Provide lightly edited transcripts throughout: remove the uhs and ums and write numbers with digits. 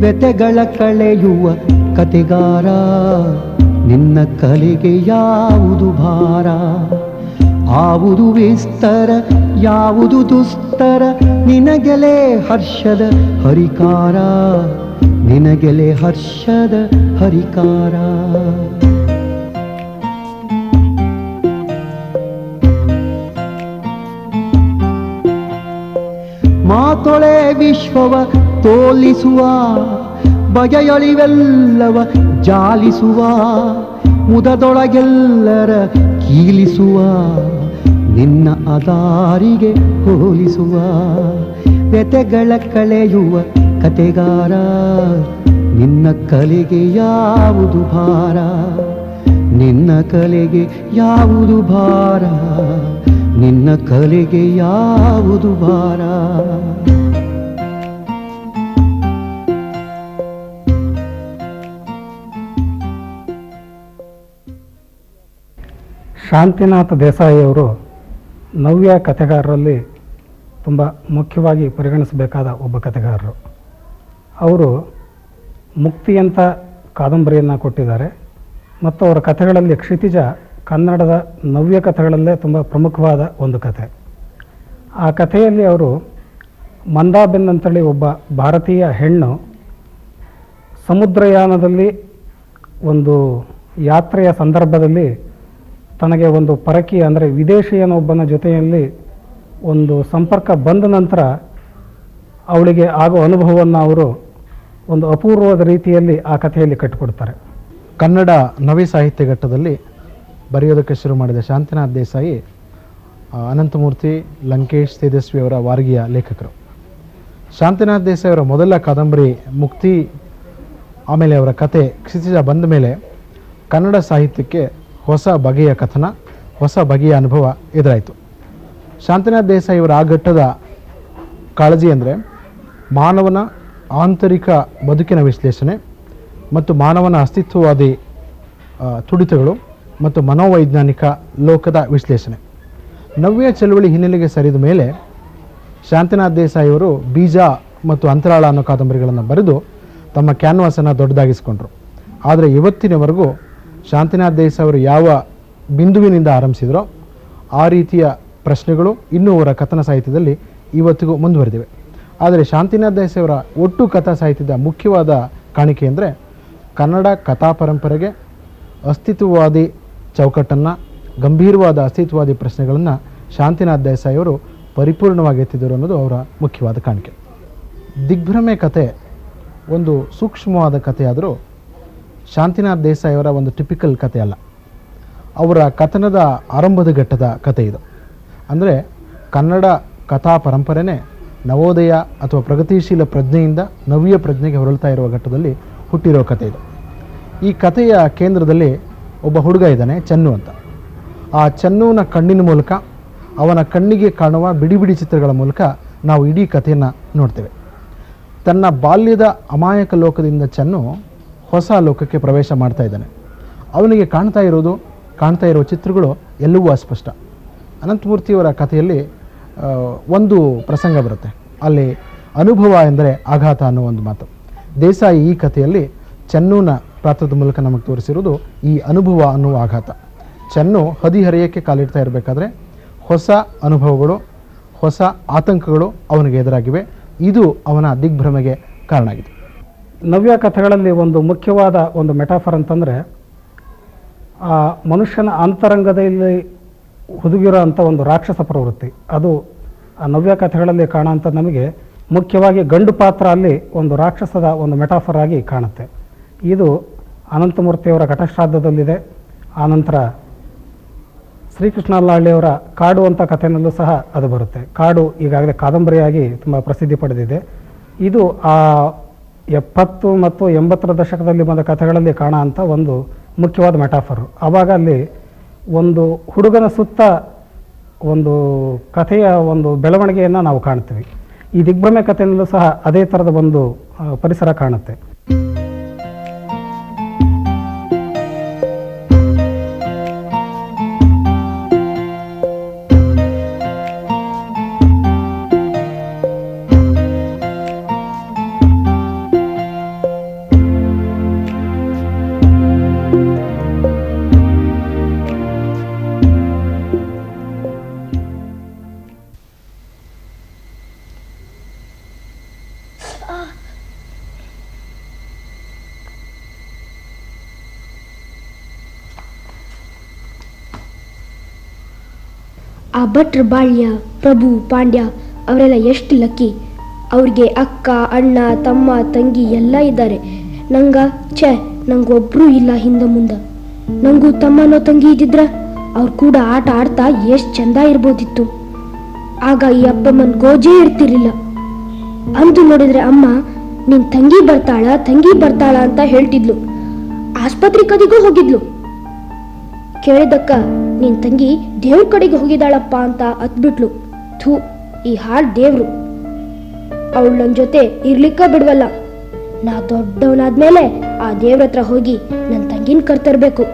ವ್ಯತೆಗಳ ಕಳೆಯುವ ಕತೆಗಾರ, ನಿನ್ನ ಕಲೆಗೆ ಯಾವುದು ಭಾರ, ಆವುದು ವಿಸ್ತರ ಯಾವುದು ದುಸ್ತರ, ನಿನಗೆಲೆ ಹರ್ಷದ ಹರಿಕಾರ, ನಿನಗೆಲೆ ಹರ್ಷದ ಹರಿಕಾರ. ಮಾತೊಳೆ ವಿಶ್ವವ ತೋಲಿಸುವ, ಬಗೆಯೊಳಿವೆಲ್ಲವ ಜಾಲಿಸುವ, ಮುದದೊಳಗೆಲ್ಲರ ಕೀಲಿಸುವ, ನಿನ್ನ ಅದಾರಿಗೆ ಹೋಲಿಸುವ. ವ್ಯತೆಗಳ ಕಳೆಯುವ ಕತೆಗಾರ, ನಿನ್ನ ಕಲೆಗೆ ಯಾವುದು ಭಾರ, ನಿನ್ನ ಕಲೆಗೆ ಯಾವುದು ಭಾರ, ನಿನ್ನ ಕಲೆಗೆ ಯಾವುದು ಭಾರ. ಶಾಂತಿನಾಥ ದೇಸಾಯಿಯವರು ನವ್ಯ ಕಥೆಗಾರರಲ್ಲಿ ತುಂಬ ಮುಖ್ಯವಾಗಿ ಪರಿಗಣಿಸಬೇಕಾದ ಒಬ್ಬ ಕಥೆಗಾರರು. ಅವರು ಮುಕ್ತಿಯಂಥ ಕಾದಂಬರಿಯನ್ನು ಕೊಟ್ಟಿದ್ದಾರೆ ಮತ್ತು ಅವರ ಕಥೆಗಳಲ್ಲಿ ಕ್ಷಿತಿಜ ಕನ್ನಡದ ನವ್ಯ ಕಥೆಗಳಲ್ಲೇ ತುಂಬ ಪ್ರಮುಖವಾದ ಒಂದು ಕಥೆ. ಆ ಕಥೆಯಲ್ಲಿ ಅವರು ಮಂದಾಬೆನ್ ಅಂತೇಳಿ ಒಬ್ಬ ಭಾರತೀಯ ಹೆಣ್ಣು ಸಮುದ್ರಯಾನದಲ್ಲಿ ಒಂದು ಯಾತ್ರೆಯ ಸಂದರ್ಭದಲ್ಲಿ ತನಗೆ ಒಂದು ಪರಕೀಯ ಅಂದರೆ ವಿದೇಶಿಯನೊಬ್ಬನ ಜೊತೆಯಲ್ಲಿ ಒಂದು ಸಂಪರ್ಕ ಬಂದ ನಂತರ ಅವಳಿಗೆ ಆಗೋ ಅನುಭವವನ್ನು ಅವರು ಒಂದು ಅಪೂರ್ವದ ರೀತಿಯಲ್ಲಿ ಆ ಕಥೆಯಲ್ಲಿ ಕಟ್ಟಿಕೊಡ್ತಾರೆ. ಕನ್ನಡ ನವ್ಯ ಸಾಹಿತ್ಯ ಘಟ್ಟದಲ್ಲಿ ಬರೆಯೋದಕ್ಕೆ ಶುರು ಮಾಡಿದ ಶಾಂತಿನಾಥ ದೇಸಾಯಿ ಅನಂತಮೂರ್ತಿ, ಲಂಕೇಶ್, ತೇಜಸ್ವಿ ಅವರ ವಾರ್ಗಿಯ ಲೇಖಕರು. ಶಾಂತಿನಾಥ ದೇಸಾಯಿ ಅವರ ಮೊದಲ ಕಾದಂಬರಿ ಮುಕ್ತಿ, ಆಮೇಲೆ ಅವರ ಕತೆ ಕ್ಷಿತಿಜ ಬಂದ ಮೇಲೆ ಕನ್ನಡ ಸಾಹಿತ್ಯಕ್ಕೆ ಹೊಸ ಬಗೆಯ ಕಥನ, ಹೊಸ ಬಗೆಯ ಅನುಭವ ಎದುರಾಯಿತು. ಶಾಂತಿನಾಥ ದೇಸಾಯಿ ಅವರ ಆ ಘಟ್ಟದ ಕಾಳಜಿ ಅಂದರೆ ಮಾನವನ ಆಂತರಿಕ ಬದುಕಿನ ವಿಶ್ಲೇಷಣೆ ಮತ್ತು ಮಾನವನ ಅಸ್ತಿತ್ವವಾದಿ ತುಡಿತಗಳು ಮತ್ತು ಮನೋವೈಜ್ಞಾನಿಕ ಲೋಕದ ವಿಶ್ಲೇಷಣೆ. ನವ್ಯ ಚಳುವಳಿ ಹಿನ್ನೆಲೆಗೆ ಸರಿದ ಮೇಲೆ ಶಾಂತಿನಾಥ ದೇಸಾಯಿಯವರು ಬೀಜ ಮತ್ತು ಅಂತರಾಳ ಅನ್ನೋ ಕಾದಂಬರಿಗಳನ್ನು ಬರೆದು ತಮ್ಮ ಕ್ಯಾನ್ವಾಸನ್ನು ದೊಡ್ಡದಾಗಿಸಿಕೊಂಡ್ರು. ಆದರೆ ಇವತ್ತಿನವರೆಗೂ ಶಾಂತಿನಾಥ ದೇಸಾಯಿ ಅವರು ಯಾವ ಬಿಂದುವಿನಿಂದ ಆರಂಭಿಸಿದರೋ ಆ ರೀತಿಯ ಪ್ರಶ್ನೆಗಳು ಇನ್ನೂ ಅವರ ಕಥನ ಸಾಹಿತ್ಯದಲ್ಲಿ ಇವತ್ತಿಗೂ ಮುಂದುವರೆದಿವೆ. ಆದರೆ ಶಾಂತಿನಾಥ ದೇಸಾಯಿ ಅವರ ಒಟ್ಟು ಕಥಾ ಸಾಹಿತ್ಯದ ಮುಖ್ಯವಾದ ಕಾಣಿಕೆ ಅಂದರೆ ಕನ್ನಡ ಕಥಾ ಪರಂಪರೆಗೆ ಅಸ್ತಿತ್ವವಾದಿ ಚೌಕಟ್ಟನ್ನು, ಗಂಭೀರವಾದ ಅಸ್ತಿತ್ವವಾದಿ ಪ್ರಶ್ನೆಗಳನ್ನು ಶಾಂತಿನಾಥ ದೇಸಾಯಿ ಅವರು ಪರಿಪೂರ್ಣವಾಗಿ ಎತ್ತಿದರು ಅನ್ನೋದು ಅವರ ಮುಖ್ಯವಾದ ಕಾಣಿಕೆ. ದಿಗ್ಭ್ರಮೆ ಕತೆ ಒಂದು ಸೂಕ್ಷ್ಮವಾದ ಕಥೆಯಾದರೂ ಶಾಂತಿನಾಥ ದೇಸಾಯಿ ಅವರ ಒಂದು ಟಿಪಿಕಲ್ ಕಥೆ ಅಲ್ಲ. ಅವರ ಕಥನದ ಆರಂಭದ ಘಟ್ಟದ ಕಥೆ ಇದು. ಅಂದರೆ ಕನ್ನಡ ಕಥಾ ಪರಂಪರೆನೇ ನವೋದಯ ಅಥವಾ ಪ್ರಗತಿಶೀಲ ಪ್ರಜ್ಞೆಯಿಂದ ನವ್ಯ ಪ್ರಜ್ಞೆಗೆ ಹೊರಳ್ತಾ ಇರುವ ಘಟ್ಟದಲ್ಲಿ ಹುಟ್ಟಿರೋ ಕಥೆ ಇದು. ಈ ಕಥೆಯ ಕೇಂದ್ರದಲ್ಲಿ ಒಬ್ಬ ಹುಡುಗ ಇದ್ದಾನೆ, ಚನ್ನು ಅಂತ. ಆ ಚನ್ನುವಿನ ಕಣ್ಣಿನ ಮೂಲಕ, ಅವನ ಕಣ್ಣಿಗೆ ಕಾಣುವ ಬಿಡಿ ಬಿಡಿ ಚಿತ್ರಗಳ ಮೂಲಕ ನಾವು ಇಡೀ ಕಥೆಯನ್ನು ನೋಡ್ತೇವೆ. ತನ್ನ ಬಾಲ್ಯದ ಅಮಾಯಕ ಲೋಕದಿಂದ ಚನ್ನು ಹೊಸ ಲೋಕಕ್ಕೆ ಪ್ರವೇಶ ಮಾಡ್ತಾ ಇದ್ದಾನೆ. ಅವನಿಗೆ ಕಾಣ್ತಾ ಇರುವ ಚಿತ್ರಗಳು ಎಲ್ಲವೂ ಅಸ್ಪಷ್ಟ. ಅನಂತಮೂರ್ತಿಯವರ ಕಥೆಯಲ್ಲಿ ಒಂದು ಪ್ರಸಂಗ ಬರುತ್ತೆ, ಅಲ್ಲಿ ಅನುಭವ ಎಂದರೆ ಆಘಾತ ಅನ್ನೋ ಒಂದು ಮಾತು. ದೇಸಾಯಿ ಈ ಕಥೆಯಲ್ಲಿ ಚನ್ನುನ ಪಾತ್ರದ ಮೂಲಕ ನಮಗೆ ತೋರಿಸಿರುವುದು ಈ ಅನುಭವ ಅನ್ನುವ ಆಘಾತ. ಚನ್ನು ಹದಿಹರೆಯಕ್ಕೆ ಕಾಲಿಡ್ತಾ ಇರಬೇಕಾದ್ರೆ ಹೊಸ ಅನುಭವಗಳು, ಹೊಸ ಆತಂಕಗಳು ಅವನಿಗೆ ಎದುರಾಗಿವೆ. ಇದು ಅವನ ದಿಗ್ಭ್ರಮೆಗೆ ಕಾರಣ ಆಗಿದೆ. ನವ್ಯ ಕಥೆಗಳಲ್ಲಿ ಒಂದು ಮುಖ್ಯವಾದ ಒಂದು ಮೆಟಾಫರ್ ಅಂತಂದರೆ ಆ ಮನುಷ್ಯನ ಅಂತರಂಗದಲ್ಲಿ ಹುದುಗಿರೋ ಅಂಥ ಒಂದು ರಾಕ್ಷಸ ಪ್ರವೃತ್ತಿ. ಅದು ಆ ನವ್ಯ ಕಥೆಗಳಲ್ಲಿ ಕಾಣೋಂಥ ನಮಗೆ ಮುಖ್ಯವಾಗಿ ಗಂಡು ಪಾತ್ರ ಅಲ್ಲಿ ಒಂದು ರಾಕ್ಷಸದ ಒಂದು ಮೆಟಾಫರ್ ಆಗಿ ಕಾಣುತ್ತೆ. ಇದು ಅನಂತಮೂರ್ತಿಯವರ ಘಟಶ್ರಾದ್ದದಲ್ಲಿದೆ. ಆನಂತರ ಶ್ರೀಕೃಷ್ಣ ಅಲ್ಲಾಳಿಯವರ ಕಾಡು ಅಂತ ಕಥೆಯಲ್ಲೂ ಸಹ ಅದು ಬರುತ್ತೆ. ಕಾಡು ಈಗಾಗಲೇ ಕಾದಂಬರಿಯಾಗಿ ತುಂಬ ಪ್ರಸಿದ್ಧಿ ಪಡೆದಿದೆ. ಇದು ಆ 70 ಮತ್ತು 80ರ ದಶಕದಲ್ಲಿ ಬಂದ ಕಥೆಗಳಲ್ಲಿ ಕಾಣೋ ಅಂಥ ಒಂದು ಮುಖ್ಯವಾದ ಮೆಟಾಫರು. ಆವಾಗ ಅಲ್ಲಿ ಒಂದು ಹುಡುಗನ ಸುತ್ತ ಒಂದು ಕಥೆಯ ಒಂದು ಬೆಳವಣಿಗೆಯನ್ನು ನಾವು ಕಾಣ್ತೀವಿ. ಈ ದಿಗ್ಭ್ರಮೆ ಕಥೆಯಲ್ಲೂ ಸಹ ಅದೇ ಥರದ ಒಂದು ಪರಿಸರ ಕಾಣುತ್ತೆ. ಆ ಭಟ್ರ ಬಾಳ್ಯ, ಪ್ರಭು, ಪಾಂಡ್ಯ ಅವರೆಲ್ಲ ಎಷ್ಟು ಲಕ್ಕಿ. ಅವ್ರಿಗೆ ಅಕ್ಕ, ಅಣ್ಣ, ತಮ್ಮ, ತಂಗಿ ಎಲ್ಲ ಇದ್ದಾರೆ. ನಂಗೊಬ್ರೂ ಇಲ್ಲ ಹಿಂದೆ ಮುಂದೆ. ನಂಗೂ ತಮ್ಮನೋ ತಂಗಿ ಇದ್ದಿದ್ರ ಅವ್ರು ಕೂಡ ಆಟ ಆಡ್ತಾ ಎಷ್ಟು ಚಂದ ಇರ್ಬೋದಿತ್ತು. ಆಗ ಈ ಅಪ್ಪಮ್ಮನ ಗೋಜೇ ಇರ್ತಿರ್ಲಿಲ್ಲ. ಅಂದು ನೋಡಿದ್ರೆ ಅಮ್ಮ ನಿನ್ ತಂಗಿ ಬರ್ತಾಳ ಅಂತ ಹೇಳ್ತಿದ್ಲು. ಆಸ್ಪತ್ರೆ ಕದಿಗೂ ಹೋಗಿದ್ಲು. ಕೇಳಿದಕ್ಕ ನಿನ್ ತಂಗಿ ದೇವ್ರ ಕಡೆಗೆ ಹೋಗಿದ್ದಾಳಪ್ಪ ಅಂತ ಅತ್ಬಿಟ್ಲು. ಥೂ, ಈ ಹಾಳ್ ದೇವ್ರು. ಅವಳು ನನ್ನ ಜೊತೆ ಇರ್ಲಿಕ್ಕ ಬಿಡ್ವಲ್ಲ. ನಾ ದೊಡ್ಡವನಾದ್ಮೇಲೆ ಆ ದೇವ್ರ ಹತ್ರ ಹೋಗಿ ನನ್ನ ತಂಗಿನ ಕರ್ತರ್ಬೇಕು.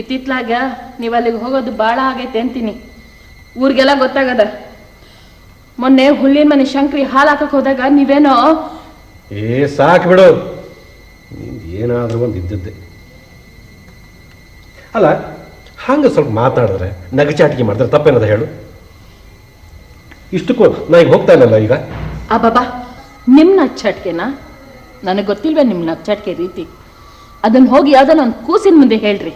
ಇತ್ತಿತ್ಲಾಗ ನೀವು ಅಲ್ಲಿಗೆ ಹೋಗೋದು ಭಾಳ ಆಗೈತೆ ಅಂತೀನಿ. ಊರಿಗೆಲ್ಲ ಗೊತ್ತಾಗದ. ಮೊನ್ನೆ ಹುಲ್ಲಿನ ಮನೆ ಶಂಕ್ರಿ ಹಾಲು ಹಾಕಕ್ಕೆ ಹೋದಾಗ ನೀವೇನೋ ಸಾಕು ಬಿಡು, ನಿಂದು ಏನಾದರೂ ಒಂದು ಇದ್ದದ್ದೆ ಅಲ್ಲ. ಹಂಗೆ ಸ್ವಲ್ಪ ಮಾತಾಡಿದ್ರೆ ನಗಚಾಟಿಕೆ ಮಾಡಿದ್ರೆ ತಪ್ಪೇನದ ಹೇಳು. ಇಷ್ಟಕ್ಕೂ ನಾ ಈಗ ಹೋಗ್ತಾ ಇಲ್ಲಲ್ಲ ಈಗ. ಬಾಬಾ, ನಿಮ್ಮ ನಚ್ಚಾಟಿಕೆನಾ? ನನಗೆ ಗೊತ್ತಿಲ್ವೇ ನಿಮ್ಮ ನಚ್ಚಾಟಿಕೆ ರೀತಿ. ಅದನ್ನು ಹೋಗಿ ಯಾವ್ದಾನ ಒಂದು ಕೂಸಿನ ಮುಂದೆ ಹೇಳ್ರಿ.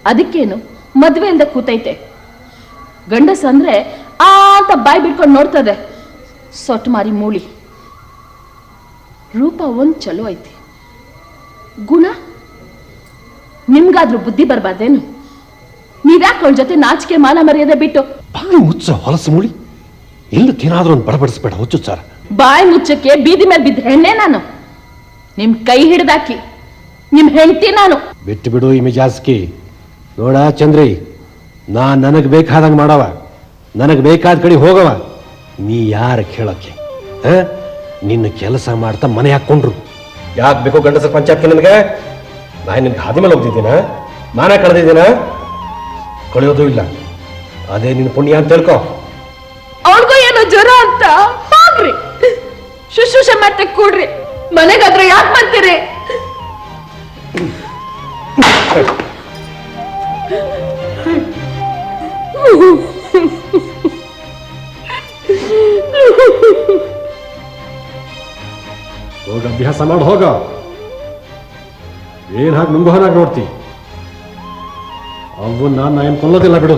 ಅದಕ್ಕೇನು ಮದುವೆ ಇಲ್ದ ಕೂತೈತೆ. ಗಂಡಸ ಅಂದ್ರೆ ಆ ಅಂತ ಬಾಯಿ ಬಿಡ್ಕೊಂಡು ನೋಡ್ತದೆ. ಸೊಟ್ಟು ಮಾರಿ ಮೂಳಿ. ರೂಪ ಒಂದು ಚಲೋ ಐತಿ, ಗುಣ ನಿಮ್ಗಾದ್ರೂ ಬುದ್ಧಿ ಬರ್ಬಾರ್ದೇನು? ನೀವ್ಯಾಕೆ ಅವಳ ಜೊತೆ ನಾಚಿಕೆ ಮಾನ ಮರ್ಯಾದೆ ಬಿಟ್ಟು ಬಾಯಿ ಮುಚ್ಚ ಹೊಲಸು ಮೂಳಿ. ಎಲ್ಲತ್ತೇನಾದ್ರೂ ಒಂದು ಬಡಬಡಿಸ್ಬೇಡ ಹುಚ್ಚು ಸಾರ. ಬಾಯಿ ಮುಚ್ಚಕ್ಕೆ ಬೀದಿ ಮೇಲೆ ಬಿದ್ದ ಹೆಣ್ಣೆ ನಾನು. ನಿಮ್ ಕೈ ಹಿಡ್ದಾಕಿ ನಿಮ್ ಹೆಂಡತಿ ನಾನು. ಬಿಟ್ಟು ಬಿಡು ಈ ಮಿಜಾಸ್ಕಿ. ನೋಡ ಚಂದ್ರಿ, ನನಗೆ ಬೇಕಾದಂಗೆ ಮಾಡವ, ನನಗೆ ಬೇಕಾದ ಕಡೆ ಹೋಗವ. ನೀ ಯಾರ ಕೇಳಕ್ಕೆ? ನಿನ್ನ ಕೆಲಸ ಮಾಡ್ತಾ ಮನೆ ಹಾಕ್ಕೊಂಡ್ರು ಯಾಕೆ ಬೇಕು ಗಂಡಸರ ಪಂಚಾಯತ್ಗೆ? ನನಗೆ ನಾನು ನಿನ್ಗೆ ಹಾದಿ ಮೇಲೆ ಹೋಗ್ತಿದ್ದೀನ? ಮಾನ ಕಳೆದಿದ್ದೀನ? ಕಳೆಯೋದು ಇಲ್ಲ. ಅದೇ ನಿನ್ನ ಪುಣ್ಯ ಅಂತ ತಿಳ್ಕೊ. ಅವಳಿಗೂ ಏನೋ ಜ್ವರ ಅಂತ ಹೋಗ್ರಿ, ಶುಶ್ರೂಷೆ ಮಾಡ್ತಾ ಕೂಡ್ರಿ. ಮನೆಗಾದ್ರೆ ಯಾಕೆ ಮಾಡ್ತೀರಿ? ಹೋಗ ಅಭ್ಯಾಸ ಮಾಡಿ ಹೋಗ. ಏನ್ ಹಾಗೆ ನುಂಗೋನಾಗಿ ನೋಡ್ತಿ? ಅವನ್ನ ನಾನು ಏನು ಕೊಲ್ಲೋದಿಲ್ಲ ಬಿಡು.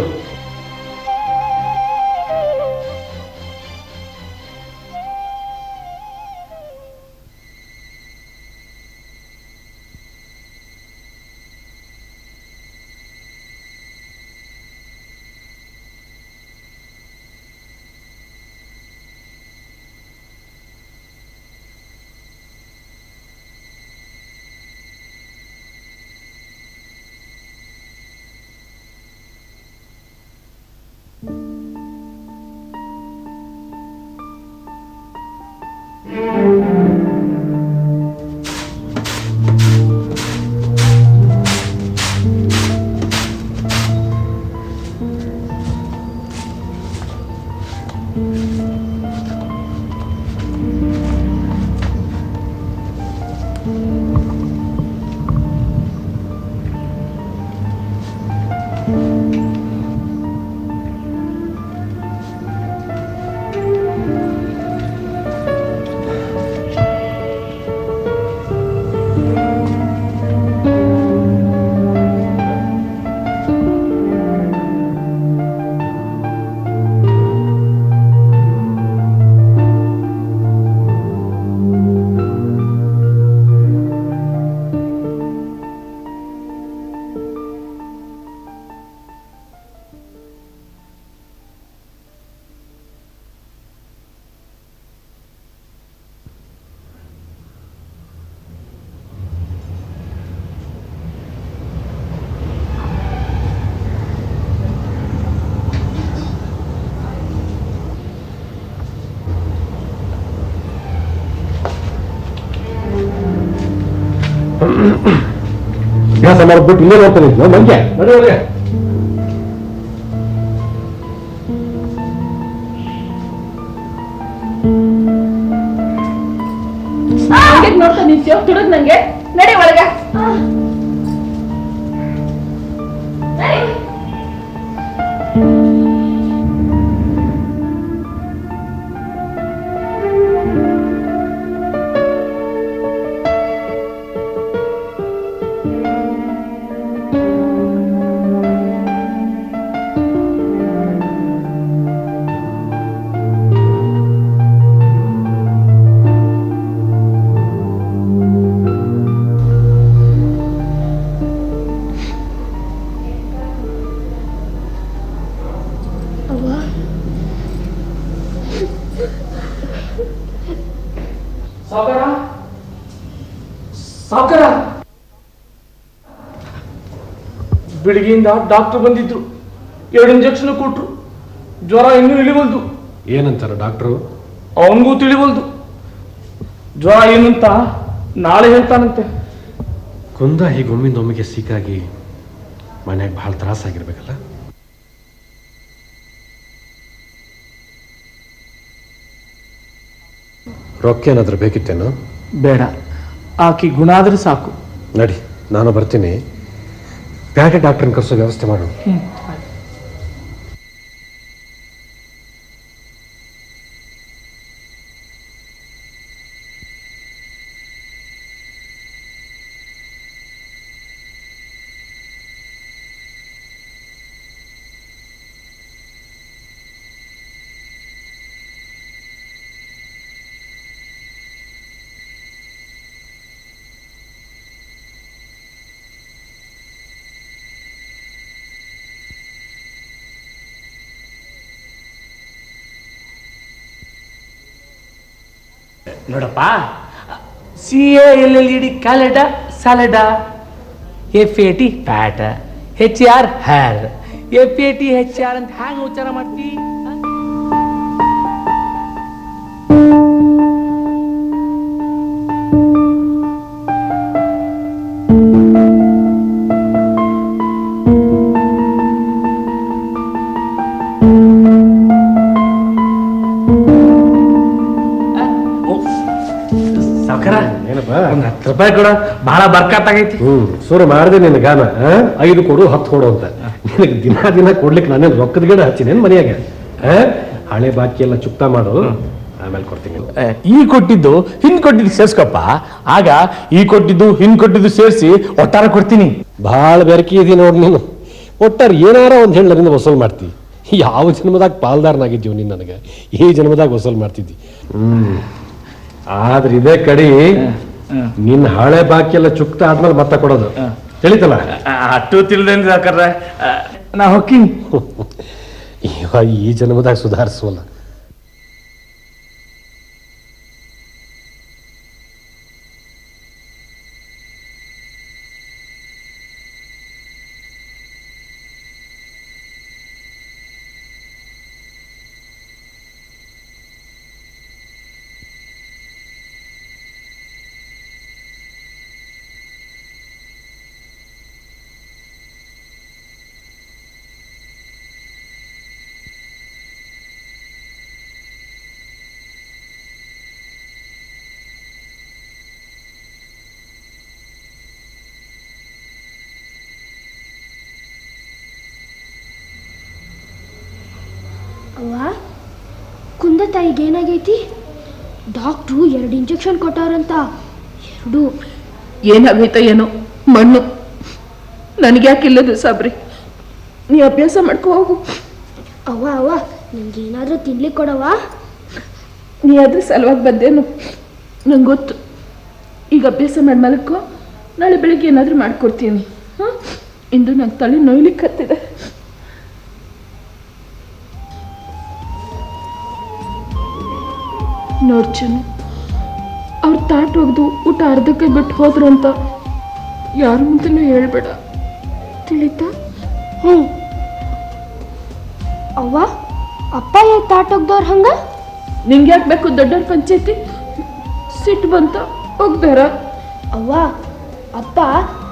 ಅಭ್ಯಾಸ ಮಾಡ್ಬಿಟ್ಟು ಇಲ್ಲೇ ನೋಡ್ತಾನೆ ಮಂಗೆ ನಡೆಯೋರೆ. ನೋಡ್ತಾ ನಿಂತ್ಯೋ ತುಡುಗ್ ನಂಗೆ ನಡಿ ಒಳಗ. ಸಾವುಕಾರ ಬೆಳಿಗ್ಗೆಯಿಂದ ಡಾಕ್ಟರ್ ಬಂದಿದ್ರು, 2 ಇಂಜೆಕ್ಷನ್ ಕೊಟ್ರು. ಜ್ವರ ಇನ್ನೂ ಇಳಿವಲ್ದು. ಏನಂತಾರ ಡಾಕ್ಟ್ರು? ಅವನಿಗೂ ತಿಳಿವಲ್ದು. ಜ್ವರ ಏನಂತ ನಾಳೆ ಹೇಳ್ತಾನಂತೆ. ಕುಂದ ಹೀಗೆ ಒಮ್ಮಿಂದೊಮ್ಮೆಗೆ ಸಿಕ್ಕಾಗಿ ಮನ್ಯಾಗ ಭಾಳ ತ್ರಾಸಾಗಿರ್ಬೇಕಲ್ಲ. ರೊಕ್ಕ ಏನಾದ್ರೂ ಬೇಕಿತ್ತೇನು? ಬೇಡ, ಆಕಿ ಗುಣ ಆದ್ರೆ ಸಾಕು. ನಡಿ, ನಾನು ಬರ್ತೀನಿ. ಪ್ಯಾಟೆ ಡಾಕ್ಟರ್ನ ಕರ್ಸೋ ವ್ಯವಸ್ಥೆ ಮಾಡು. ನೋಡಪ್ಪ, CALLED ಕ್ಯಾಲೆಡ ಸ್ಯಾಲಡ, FAT fat, HR hair, FAT HR ಅಂತ ಹ್ಯಾಂಗ ಉಚ್ಚಾರ ಮಾಡ್ತಿ? ₹10 ಕೊಡ, ಬಹಳ ಬರ್ಕತ್ತಾಗೈತಿ. ಶುರು ಮಾಡಿದೆ ನಿನ್ನ ಗಾನ. 5 ಕೊಡು 10 ಕೊಡು ಅಂತ. ನಿನಗೆ ದಿನ ಕೊಡ್ಲಿಕ್ಕೆ ನಾನೇನು ರೊಕ್ಕದ ಗಿಡ ಹಚ್ಚಿನೇನು ಮನೆಯಾಗ? ಹಳೆ ಬಾಕಿ ಎಲ್ಲ ಚುಕ್ತಾ ಮಾಡು, ಆಮೇಲೆ ಕೊಡ್ತೀನಿ. ಈ ಕೊಟ್ಟಿದ್ದು ಹಿಂದ್ ಕೊಟ್ಟಿದ್ದು ಸೇರ್ಸ್ಕೊಪ್ಪ. ಆಗ ಈ ಕೊಟ್ಟಿದ್ದು ಹಿಂದ್ ಕೊಟ್ಟಿದ್ದು ಸೇರಿಸಿ ಒಟ್ಟಾರ ಕೊಡ್ತೀನಿ. ಭಾಳ ಬೆರಕಿ ಇದೆ ನೋಡಿ ನೀನು. ಒಟ್ಟಾರೆ ಏನಾರ ಒಂದು ಹೇಳರಿಂದ ವಸೂಲ್ ಮಾಡ್ತಿ. ಯಾವ ಜನ್ಮದಾಗ ಪಾಲ್ದಾರನಾಗಿದ್ದೀವಿ ನೀನು ನನಗೆ, ಈ ಜನ್ಮದಾಗ ವಸೂಲ್ ಮಾಡ್ತಿದ್ದಿ. ಆದ್ರೆ ಇದೇ ಕಡಿ ನಿನ್ನ ಹಳೆ ಬಾಕಿ ಎಲ್ಲ ಚುಕ್ತ ಆದ್ಮೇಲೆ ಮತ್ತೆ ಕೊಡೋದು ತಿಳಿತಲ್ಲ. ಅಷ್ಟು ತಿಳಿದೇನ್ರಿ ಸಾಕಾರ, ನಾ ಹೊಕ್ಕಿನಿ. ಈ ಜನ್ಮದಾಗ ಸುಧಾರಿಸೋಲ್ಲ. ಅವ್ವ, ಕುಂದ ತಾಯಿಗೆ ಏನಾಗೈತಿ? Doctor 2 injection ಕೊಟ್ಟಾರಂತ. 2 ಏನಾಗೈತ ಏನೋ ಮಣ್ಣು. ನನಗ್ಯಾಕಿಲ್ಲದು ಸಾಬ್ರಿ, ನೀ ಅಭ್ಯಾಸ ಮಾಡ್ಕೋ ಹೋಗು. ಅವ್ವ ನಿಮ್ಗೇನಾದ್ರೂ ತಿನ್ಲಿಕ್ಕೆ ಕೊಡವ? ನೀ ಅದ್ರ ಸಲುವಾಗಿ ಬಂದೇನು ನಂಗೆ ಗೊತ್ತು. ಈಗ ಅಭ್ಯಾಸ ಮಾಡಿ ಮಲಕ್ಕೋ, ನಾಳೆ ಬೆಳಿಗ್ಗೆ ಏನಾದರೂ ಮಾಡ್ಕೊಡ್ತೀನಿ. ಇಂದು ನಂಗೆ ತಲೆ ನೋಯ್ಲಿಕ್ಕೆ ಹತ್ತಿದೆ. ನೋಡ್ ಚೆನ್ನು, ಅವ್ರ ತಾಟ್ ಒಗ್ದು ಊಟ ಅರ್ಧಕ್ಕೆ ಬಿಟ್ಟು ಹೋದ್ರು ಅಂತ ಯಾರ ಮುಂದೆನೂ ಹೇಳ್ಬೇಡ, ತಿಳಿತಾ? ಅವ್ವ, ಅಪ್ಪ ಯಾಕೆ ತಾಟೋಗ್ದವ್ರು ಹಂಗ? ನಿಂಗೆ ಯಾಕೆ ಬೇಕು ದೊಡ್ಡವ್ರ ಪಂಚಾಯತಿ? ಸಿಟ್ಟು ಬಂತ ಒಗ್ದಾರ? ಅವ್ವ, ಅಪ್ಪ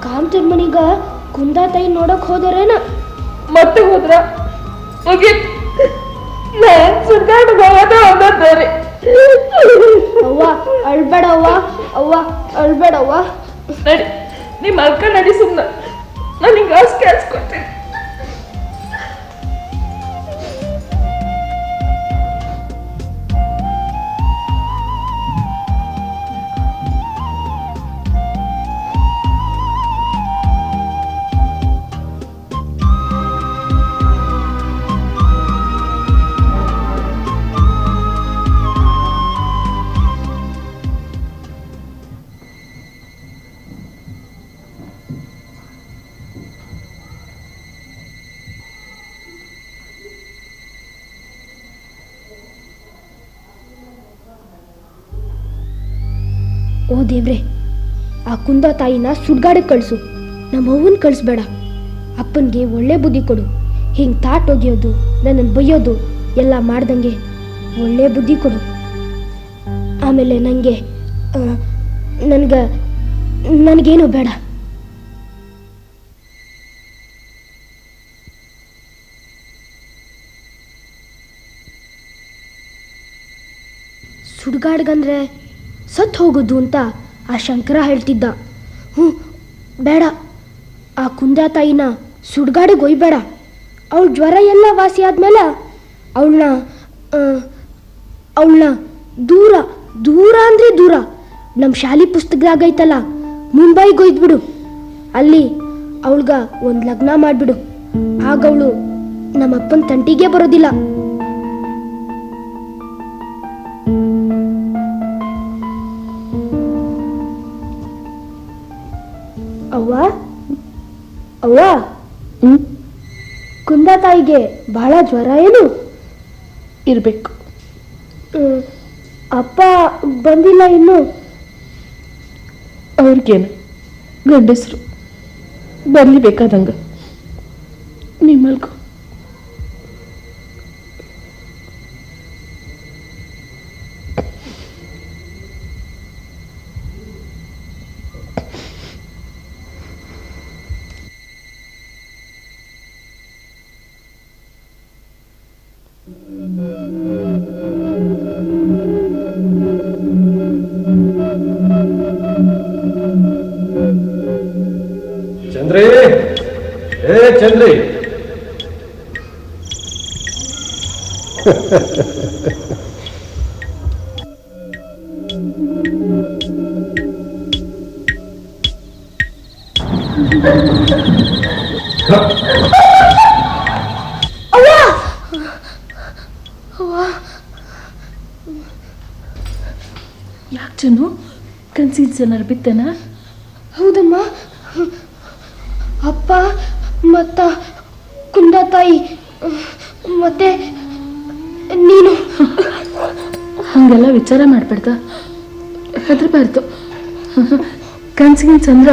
ಕಾಮತನ ಮನಿಗ ಕುಂದ ತಾಯಿ ನೋಡಕ್ ಹೋದರೇನ? ಮತ್ತೆ ಹೋದ್ರ ಅವ್ವ ಅಳ್ಬೇಡವ್ವ, ಅವ್ವ ಅಳ್ಬೇಡವ್ವ. ನಡಿ, ನಿಮ್ಮ ಅಕ್ಕ ನಡಿ, ಸುಮ್ಮನೆ ನಾನು ಹಿಂಗೆ ಹಾಸಿಗೆ ಹಾಸ್ಕೊತೀನಿ. ಓ ದೇವ್ರೆ, ಆ ಕುಂದ ತಾಯಿನ ಸುಡ್ಗಾಡಕ್ಕೆ ಕಳಿಸು, ನಮ್ಮ ಅವ್ವನ್ ಕಳಿಸ್ಬೇಡ. ಅಪ್ಪನಿಗೆ ಒಳ್ಳೆ ಬುದ್ಧಿ ಕೊಡು. ಹಿಂಗೆ ತಾಟ್ ಒಗೆಯೋದು, ನನ್ನನ್ನು ಬೈಯೋದು ಎಲ್ಲ ಮಾಡ್ದಂಗೆ ಒಳ್ಳೆ ಬುದ್ಧಿ ಕೊಡು. ಆಮೇಲೆ ನನಗೇನು ಬೇಡ. ಸುಡ್ಗಾಡ್ಗಂದ್ರೆ ಸತ್ತು ಹೋಗೋದು ಅಂತ ಆ ಶಂಕರ ಹೇಳ್ತಿದ್ದ. ಬೇಡ, ಆ ಕುಂದ ತಾಯಿನ ಸುಡ್ಗಾಡಿಗೆ ಒಯ್ಬೇಡ. ಅವಳ ಜ್ವರ ಎಲ್ಲ ವಾಸಿ ಆದ್ಮೇಲೆ ಅವಳನ್ನ ದೂರ ದೂರ ಅಂದರೆ ದೂರ ನಮ್ಮ ಶಾಲೆ ಪುಸ್ತಕದಾಗ ಐತಲ್ಲ, ಮುಂಬೈಗೆ ಒಯ್ದ್ಬಿಡು. ಅಲ್ಲಿ ಅವಳ್ಗ ಒಂದು ಲಗ್ನ ಮಾಡಿಬಿಡು. ಆಗ ಅವಳು ನಮ್ಮಪ್ಪನ ತಂಟಿಗೆ ಬರೋದಿಲ್ಲ. ಅವ್ವ ಅವ್ವ, ಕುಂದ ತಾಯಿಗೆ ಬಹಳ ಜ್ವರ ಏನು? ಇರಬೇಕು. ಅಪ್ಪ ಬಂದಿಲ್ಲ ಇನ್ನು. ಅವ್ರಿಗೇನು ಗಂಡಸರು ಬರಲಿ ಬೇಕಾದಂಗ. ನಿಮ್ಮಲ್ಗೂ ಚಂದ್ರಿ, ಚಂದ್ರಿ, ಯಾಕೆ ಜನು ಕನ್ಸಿನ ಜನರು ಬಿತ್ತನ? ಹೌದಮ್ಮ, ಅಪ್ಪ ಮತ್ತ ಕುಂದ ತಾಯಿ ಮತ್ತೆ ನೀನು. ಹಂಗೆಲ್ಲ ವಿಚಾರ ಮಾಡ್ಬೇಡ್ದ, ಹೆದರ್ಬಾರ್ದು. ಕನ್ಸಿನ ಚಂದ್ರ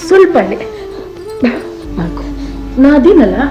ಸುಳ್ಪಳ್ಳಿ ಮಾಡ್ಕೊ, ನಾ ಅದೀನಲ್ಲ.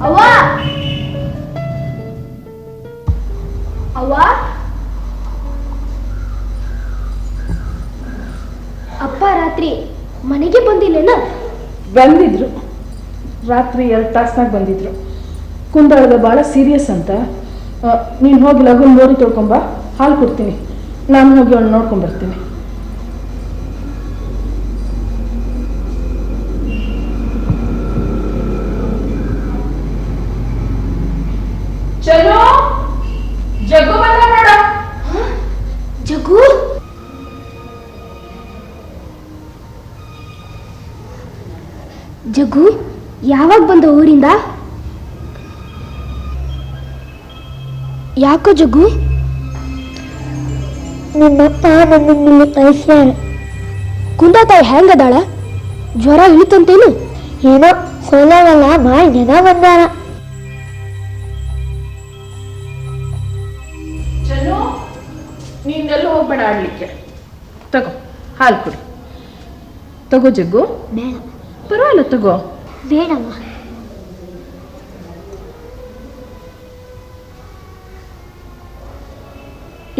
ಅವ್ವ ಅವ್ವ ಅಪ್ಪ ರಾತ್ರಿ ಮನೆಗೆ ಬಂದಿಲ್ಲೇನ? ಬಂದಿದ್ರು, ರಾತ್ರಿ 2 ತಾಸ್ನಾಗ ಬಂದಿದ್ರು. ಕುಂದಾಳದ ಭಾಳ ಸೀರಿಯಸ್ ಅಂತ. ನೀನು ಹೋಗಿ ಲಘು ಮೋರಿ ತೊಳ್ಕೊಂಬ, ಹಾಲು ಕೊಡ್ತೀನಿ. ನಾನು ಹೋಗಿ ಅವಳು ನೋಡ್ಕೊಂಬರ್ತೀನಿ. ಚಲೋ ಜಗ್ಗು ಬಂದ ನೋಡ. ಜಗ್ಗು ಜಗ್ಗು ಯಾವಾಗ ಬಂದ ಊರಿಂದ? ಯಾಕೋ ಜಗ್ಗು? ನಿನ್ನಪ್ಪ ನನ್ನನ್ನು ಕಳಿಸ್ಯಾರ. ಕುಂದಾತಾಯಿ ಹೆಂಗದಾಳ? ಜ್ವರ ಇಳಿತಂತೇನು? ಏನೋ ಸೋಲಾಗಲ್ಲ ಭಾಳ ಜನ ಬಂದಾರ. ಚಲೋ ನೀನೆಲ್ಲ ಹೋಗ್ಬೇಡ ಆಡ್ಲಿಕ್ಕೆ. ತಗೋ ಹಾಲು ಕುಡಿ. ತಗೋ ಜಗ್ಗು. ಬೇಡ ಪರವಾಗಿಲ್ಲ ತಗೋ. ಬೇಡಮ್ಮ.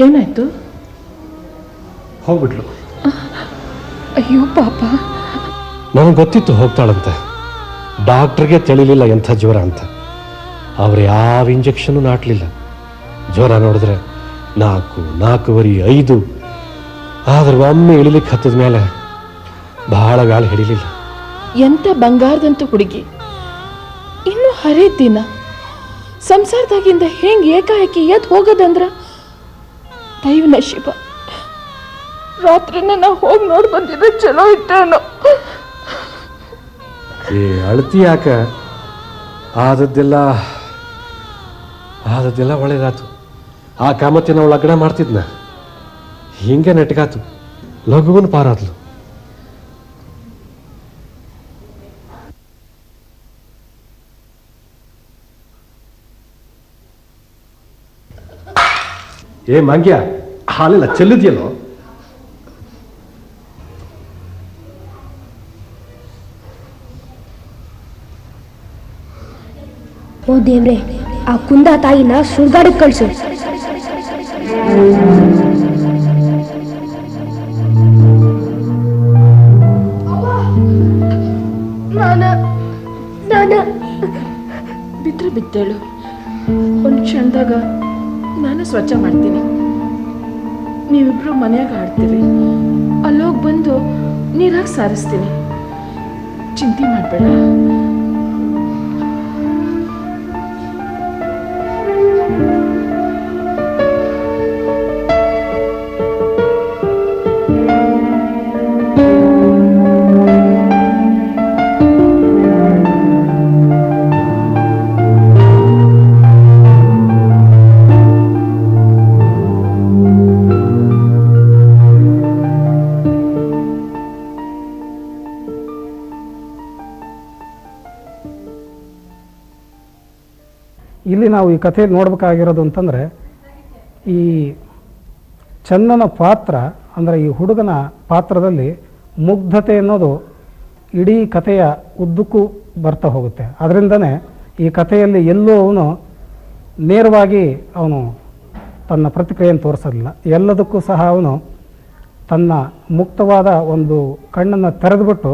ಏನಾಯ್ತು? ಹೋಗ್ಬಿಟ್ಲು. ಅಯ್ಯೋ ಪಾಪ. ನನಗೆ ಗೊತ್ತಿತ್ತು ಹೋಗ್ತಾಳಂತೆ. ಡಾಕ್ಟ್ರಿಗೆ ತಿಳಿಲಿಲ್ಲ ಎಂಥ ಜ್ವರ ಅಂತ. ಅವ್ರು ಯಾವ ಇಂಜೆಕ್ಷನ್ನು ನಾಟಲಿಲ್ಲ. ಜ್ವರ ನೋಡಿದ್ರೆ 4, 4.5, 5. ಆದ್ರೆ ಒಮ್ಮೆ ಇಳಿಲಿಕ್ಕೆ ಹತ್ತದ ಮೇಲೆ ಬಹಳ ಗಾಳಿ ಹಿಡಿಲಿಲ್ಲ. ಎಂಥ ಬಂಗಾರದಂತ ಹುಡುಗಿ, ಇನ್ನು ಹರಿದ ದಿನ ಸಂಸಾರದಾಗಿಂದ ಹೆಂಗೆ ಏಕಾಏಕಿ ಎದ್ದು ಹೋಗೋದಂದ್ರ ದೈವ ನಶೀಬ. ರಾತ್ರಿನ ನಾವು ಹೋಗಿ ನೋಡಿ ಬಂದಿದ್ರೆ ಚಲೋ ಇಟ್ಟೇನೋ. ಏ ಅಳತಿ ಯಾಕ? ಆದದ್ದೆಲ್ಲ ಒಳ್ಳೇದಾತು. ಆ ಕಾಮತ್ತಿನ ಅವಳು ಲಗ್ನ ಮಾಡ್ತಿದ್ನ, ಹಿಂಗೆ ನೆಟ್ಗಾತು. ಲಘುವನ್ ಪಾರಾದ್ಲು. ಏ ಮಂಗ್ಯ, ಹಾಲೆಲ್ಲ ಚೆಲ್ಲಿದ್ಯಲ್ಲೋ? ಓ ದೇವ್ರೆ, ಆ ಕುಂದ ತಾಯಿನ ಸುಳ್ಗಾಡಕ್ಕೆ ಕಳ್ಸು. ಬಿದ್ರೆ ಬಿತ್ತೇಳು. ಒಂದು ಕ್ಷಣದಾಗ ನಾನು ಸ್ವಚ್ಛ ಮಾಡ್ತೀನಿ. ನೀವಿಬ್ರು ಮನೆಯಾಗ ಆಡ್ತೀರಿ. ಅಲ್ಲೋಗಿ ಬಂದು ನೀರಾಗಿ ಸಾರಿಸ್ತೀನಿ. ಚಿಂತೆ ಮಾಡಬೇಡ. ಇಲ್ಲಿ ನಾವು ಈ ಕಥೆಯಲ್ಲಿ ನೋಡಬೇಕಾಗಿರೋದು ಅಂತಂದರೆ, ಈ ಚನ್ನನ ಪಾತ್ರ ಅಂದರೆ ಈ ಹುಡುಗನ ಪಾತ್ರದಲ್ಲಿ ಮುಗ್ಧತೆ ಅನ್ನೋದು ಇಡೀ ಕಥೆಯ ಉದ್ದಕ್ಕೂ ಬರ್ತಾ ಹೋಗುತ್ತೆ. ಅದರಿಂದನೇ ಈ ಕಥೆಯಲ್ಲಿ ಎಲ್ಲೂ ಅವನು ನೇರವಾಗಿ ಅವನು ತನ್ನ ಪ್ರತಿಕ್ರಿಯೆಯನ್ನು ತೋರಿಸೋದಿಲ್ಲ. ಎಲ್ಲದಕ್ಕೂ ಸಹ ಅವನು ತನ್ನ ಮುಕ್ತವಾದ ಒಂದು ಕಣ್ಣನ್ನು ತೆರೆದುಬಿಟ್ಟು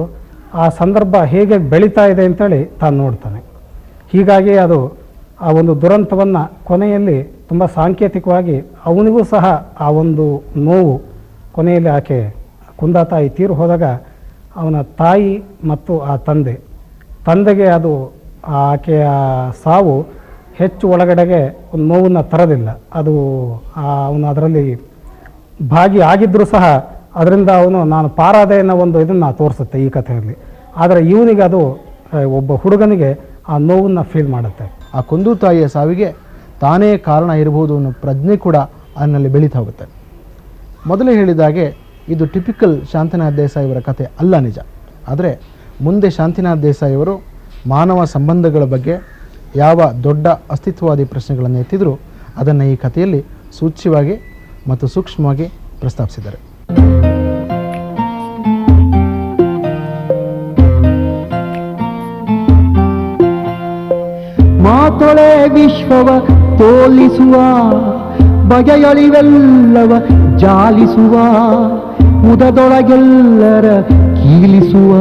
ಆ ಸಂದರ್ಭ ಹೇಗೆ ಬೆಳೀತಾ ಇದೆ ಅಂತೇಳಿ ತಾನು ನೋಡ್ತಾನೆ. ಹೀಗಾಗಿ ಅದು ಆ ಒಂದು ದುರಂತವನ್ನು ಕೊನೆಯಲ್ಲಿ ತುಂಬ ಸಾಂಕೇತಿಕವಾಗಿ ಅವನಿಗೂ ಸಹ ಆ ಒಂದು ನೋವು, ಕೊನೆಯಲ್ಲಿ ಆಕೆ ಕುಂದಾತಾಯಿ ತೀರು ಹೋದಾಗ ಅವನ ತಾಯಿ ಮತ್ತು ಆ ತಂದೆಗೆ ಅದು ಆಕೆಯ ಸಾವು ಹೆಚ್ಚು ಒಳಗಡೆಗೆ ಒಂದು ನೋವನ್ನು ತರೋದಿಲ್ಲ. ಅದು ಅವನು ಅದರಲ್ಲಿ ಭಾಗಿಯಾಗಿದ್ದರೂ ಸಹ ಅದರಿಂದ ಅವನು ನಾನು ಪಾರಾದೆ ಅನ್ನೋ ಒಂದು ಇದನ್ನು ತೋರಿಸುತ್ತೆ ಈ ಕಥೆಯಲ್ಲಿ. ಆದರೆ ಇವನಿಗೆ ಅದು ಒಬ್ಬ ಹುಡುಗನಿಗೆ ಆ ನೋವನ್ನು ಫೀಲ್ ಮಾಡುತ್ತೆ. ಆ ಕುಂದು ತಾಯಿಯ ಸಾವಿಗೆ ತಾನೇ ಕಾರಣ ಇರಬಹುದು ಅನ್ನೋ ಪ್ರಜ್ಞೆ ಕೂಡ ಅದರಲ್ಲಿ ಬೆಳೀತಾ ಹೋಗುತ್ತೆ. ಮೊದಲೇ ಹೇಳಿದಾಗೆ ಇದು ಟಿಪಿಕಲ್ ಶಾಂತಿನಾಥ್ ದೇಸಾಯಿ ಅವರ ಕಥೆ ಅಲ್ಲ, ನಿಜ. ಆದರೆ ಮುಂದೆ ಶಾಂತಿನಾಥ್ ದೇಸಾಯಿ ಅವರು ಮಾನವ ಸಂಬಂಧಗಳ ಬಗ್ಗೆ ಯಾವ ದೊಡ್ಡ ಅಸ್ತಿತ್ವವಾದಿ ಪ್ರಶ್ನೆಗಳನ್ನು ಎತ್ತಿದರೂ ಅದನ್ನು ಈ ಕಥೆಯಲ್ಲಿ ಸೂಚ್ಯವಾಗಿ ಮತ್ತು ಸೂಕ್ಷ್ಮವಾಗಿ ಪ್ರಸ್ತಾಪಿಸಿದ್ದಾರೆ. ಮಾತೊಳೆ ವಿಶ್ವವ ತೋಲಿಸುವ ಬಗೆಯೊಳಿವೆಲ್ಲವ ಜಾಲಿಸುವ ಮುದದೊಳಗೆಲ್ಲರ ಕೀಲಿಸುವ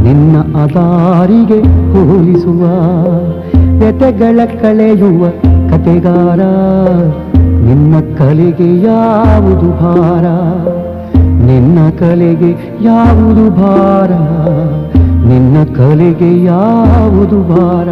ನಿನ್ನ ಅದಾರಿಗೆ ಹೋಲಿಸುವ ವ್ಯತೆಗಳ ಕಳೆಯುವ ಕತೆಗಾರ ನಿನ್ನ ಕಲೆಗೆ ಯಾವುದು ಭಾರ ನಿನ್ನ ಕಲೆಗೆ ಯಾವುದು ಭಾರ ನಿನ್ನ ಕಲೆಗೆ ಯಾವುದು ಭಾರ